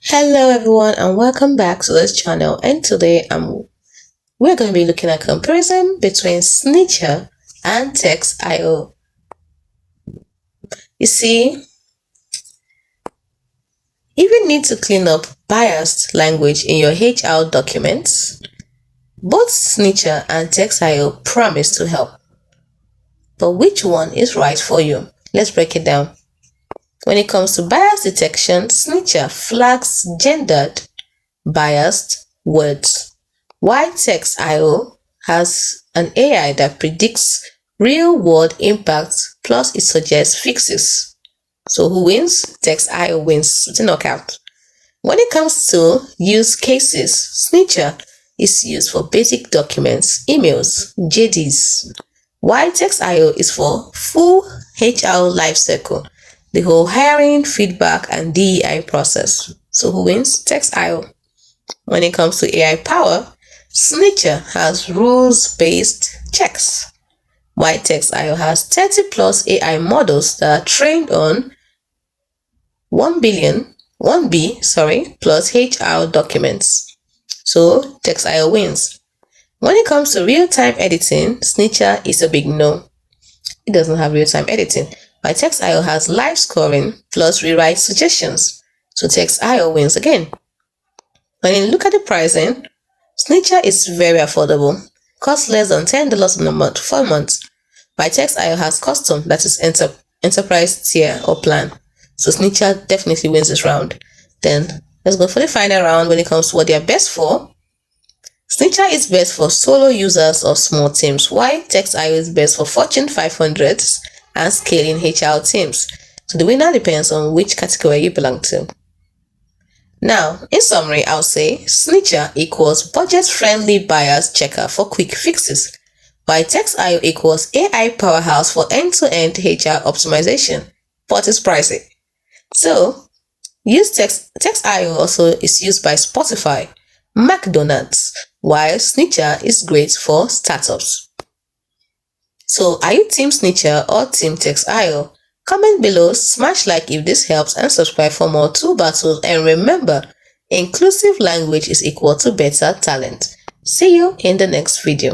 Hello everyone and welcome back to this channel, and today we're going to be looking at comparison between Snitcher and Textio. You see, if you need to clean up biased language in your HR documents, both Snitcher and Textio promise to help. But which one is right for you? Let's break it down. When it comes to bias detection, Snitcher flags gendered, biased words, while Textio has an AI that predicts real-world impacts, plus it suggests fixes. So who wins? Textio wins with a knockout. When it comes to use cases, Snitcher is used for basic documents, emails, JDs, while Textio is for full HR lifecycle, the whole hiring, feedback, and DEI process. So who wins? Textio. When it comes to AI power, Snitcher has rules-based checks, while Textio has 30 plus AI models that are trained on 1B plus HR documents. So Textio wins. When it comes to real-time editing, Snitcher is a big no. It doesn't have real-time editing. My Textio has live scoring plus rewrite suggestions, so Textio wins again. When you look at the pricing, Snitcher is very affordable, costs less than $10 a month for a month. My Textio has custom, that is enterprise tier or plan, so Snitcher definitely wins this round. Then let's go for the final round. When it comes to what they are best for, Snitcher is best for solo users or small teams, while Textio is best for Fortune 500s and scaling HR teams. So the winner depends on which category you belong to. Now, in summary, I'll say Snitcher equals budget-friendly bias checker for quick fixes, while Textio equals AI powerhouse for end-to-end HR optimization, but it's pricey. So, use Textio also is used by Spotify, McDonald's, while Snitcher is great for startups. So, are you Team Snitcher or Team Textio? Comment below, smash like if this helps, and subscribe for more tool battles. And remember, inclusive language is equal to better talent. See you in the next video.